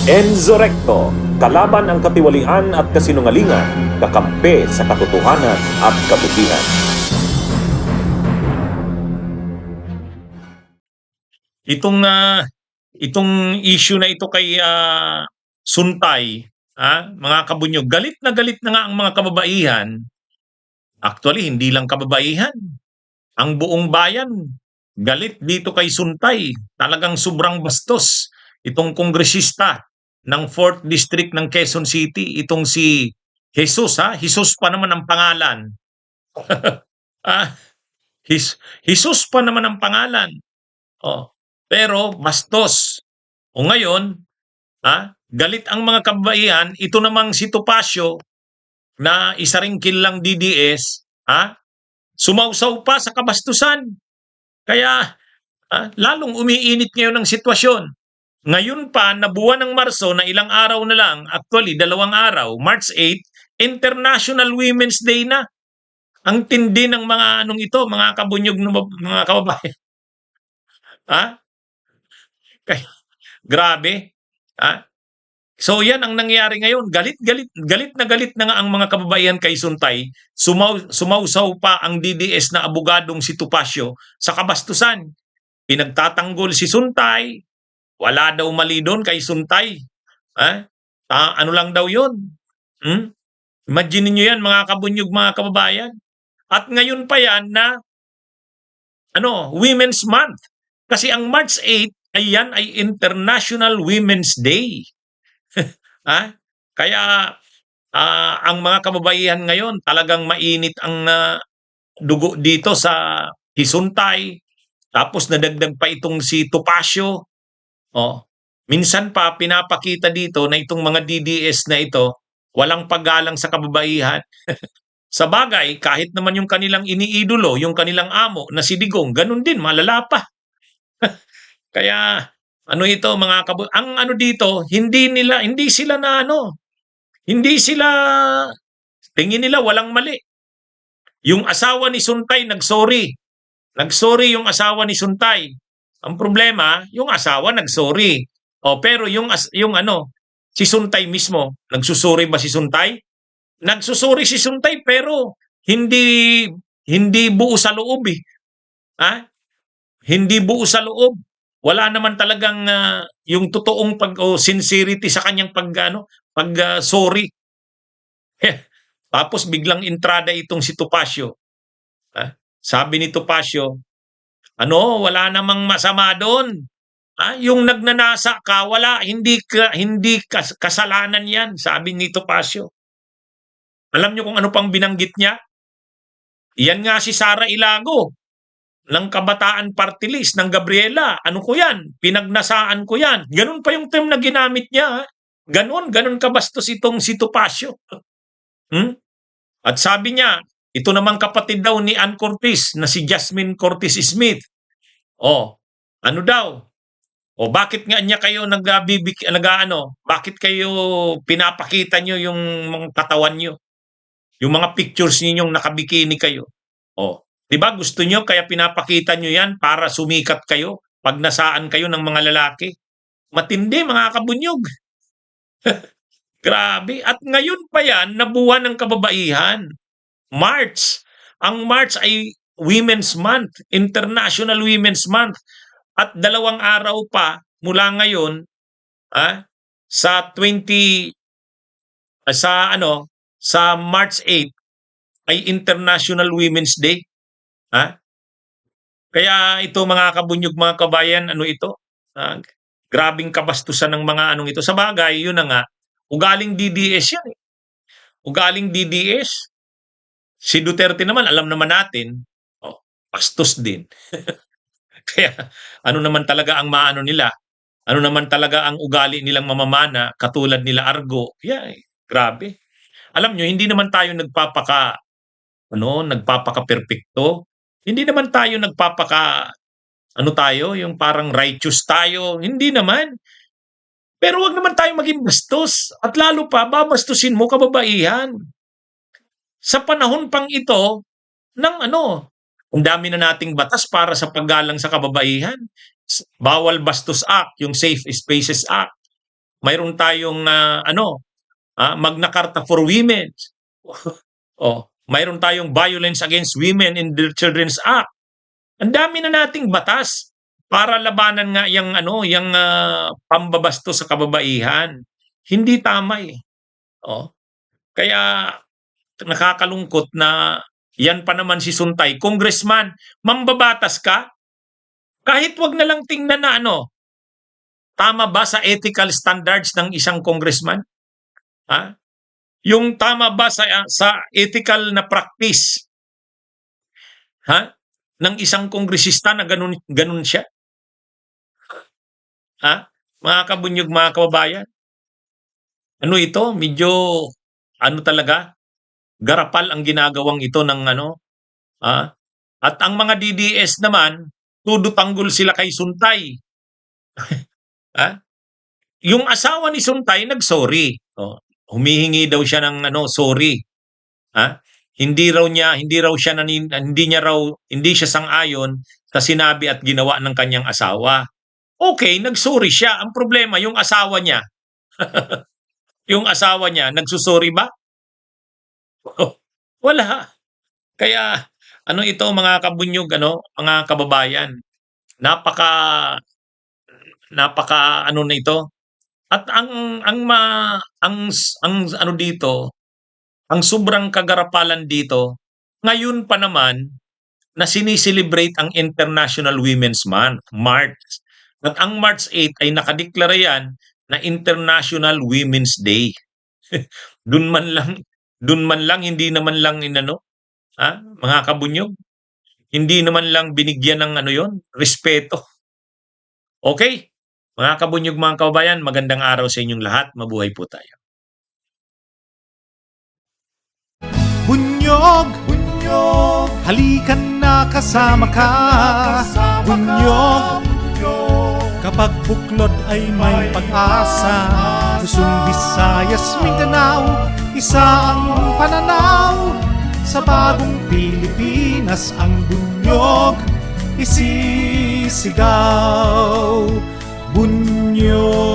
Enzo Recto, kalaban ang katiwalian at kasinungalingan, kakampi sa katotohanan at kabutihan. Itong issue na ito kay Suntay, mga kabunyog, galit na nga ang mga kababaihan. Actually, hindi lang kababaihan. Ang buong bayan, galit dito kay Suntay. Talagang sobrang bastos. Itong kongresista ng 4th District ng Quezon City, itong si Jesus, Jesus pa naman ang pangalan. ah, Jesus pa naman ang pangalan. Oh, pero bastos. O ngayon, galit ang mga kababaihan, ito namang si Topacio na isa ring kilalang DDS, sumausaw pa sa kabastusan. Kaya lalong umiinit ngayon ang sitwasyon. Ngayon pa, na buwan ng Marso, na ilang araw na lang, actually 2 araw, March 8, International Women's Day na. Ang tindi ng mga mga kabunyog ng mga kababayan. Grabe. So yan ang nangyayari ngayon. Galit na nga ang mga kababaihan kay Suntay. Sumausaw pa ang DDS na abogadong si Topacio sa kabastusan. Pinagtatanggol si Suntay. Wala daw mali doon kay Suntay. Ano lang daw yun? Imagine niyo yan, mga kabunyog, mga kababayan. At ngayon pa yan na Women's Month. Kasi ang March 8 ay International Women's Day. Kaya ang mga kababaihan ngayon talagang mainit ang dugo dito sa Suntay. Tapos nadagdag pa itong si Topacio. Minsan pa pinapakita dito na itong mga DDS na ito walang paggalang sa kababaihan. Sa bagay, kahit naman yung kanilang iniidolo, yung kanilang amo na si Digong, ganun din, malala pa. Kaya ito mga ang dito, hindi sila tingin nila walang mali. Yung asawa ni Suntay nagsorry. Nagsorry yung asawa ni Suntay. Ang problema, yung asawa nagsorry. Pero si Suntay mismo, nagsusuri ba si Suntay? Nagsusuri si Suntay pero hindi buo sa loob eh. Hindi buo sa loob. Wala naman talagang yung totoong sincerity sa kanyang sorry. Tapos biglang entrada itong si Topacio. Sabi ni Topacio, wala namang masama doon. Yung nagnanasa ka, wala, hindi kasalanan yan, sabi ni Topacio. Alam niyo kung ano pang binanggit niya? Yan nga si Sara Ilago ng Kabataan Party List ng Gabriela. Ano ko yan? Pinagnasaan ko yan. Ganun pa yung term na ginamit niya. Ganun kabastos itong si Topacio. At sabi niya, ito namang kapatid daw ni Ann Cortez na si Jasmine Cortez Smith. Ano daw? Bakit nga niya kayo bakit kayo pinapakita niyo yung mga katawan niyo? Yung mga pictures ninyong nakabikini kayo. Diba gusto niyo kaya pinapakita niyo yan para sumikat kayo pag nasaan kayo ng mga lalaki? Matindi mga kabunyog. Grabe. At ngayon pa yan, nabuwan ng kababaihan. March. Ang March ay Women's Month, International Women's Month. At 2 araw pa mula ngayon sa March 8 ay International Women's Day. Kaya ito mga kabunyog, mga kabayan, grabing kabastusan ng mga ito. Sa bagay, yun na nga, ugaling DDS yan eh. Ugaling DDS. Si Duterte naman, alam naman natin, bastos din. Kaya naman talaga ang maano nila? Ano naman talaga ang ugali nilang mamamana katulad nila Argo? Grabe. Alam nyo, hindi naman tayo nagpapaka-perfecto. Hindi naman tayo yung parang righteous tayo. Hindi naman. Pero wag naman tayo maging bastos. At lalo pa, babastusin mo kababaihan. Sa panahon pang ito, ang dami na nating batas para sa paggalang sa kababaihan. Bawal Bastos Act, yung Safe Spaces Act. mayroon tayong Magna Carta for Women. Mayroon tayong Violence Against Women in the Children's Act. Ang dami na nating batas para labanan nga yung pambabasto sa kababaihan. Hindi tama eh. Kaya nakakalungkot na yan pa naman si Suntay, congressman, mambabatas ka? Kahit wag na lang tingnan na tama ba sa ethical standards ng isang congressman? Yung tama ba sa ethical na practice ng isang kongresista na ganun siya? Mga kabunyog, mga kababayan, ito, medyo talaga, garapal ang ginagawang ito ng at ang mga DDS naman, tudo-tanggol sila kay Suntay. Yung asawa ni Suntay nag-sorry. Humihingi daw siya ng sorry. Hindi siya sang-ayon sa sinabi at ginawa ng kanyang asawa. Okay, nag-sorry siya. Ang problema, yung asawa niya. Yung asawa niya, nagsusorry ba? Wala. Kaya, ito mga kabunyog, mga kababayan, napaka na ito. At ang dito, ang sobrang kagarapalan dito, ngayon pa naman na siniselebrate ang International Women's Month, March. At ang March 8 ay nakadeklara yan na International Women's Day. Doon man lang hindi naman lang mga kabunyog, hindi naman lang binigyan ng respeto. Okay? Mga kabunyog, mga kababayan, magandang araw sa inyong lahat. Mabuhay po tayo. Bunyog, bunyog, halikan na kasama ka. Bunyog, kapag buklod ay may pag-asa. Luzon, Visayas, Mindanao, isa ang pananaw. Sa bagong Pilipinas ang bunyog isisigaw. Bunyog.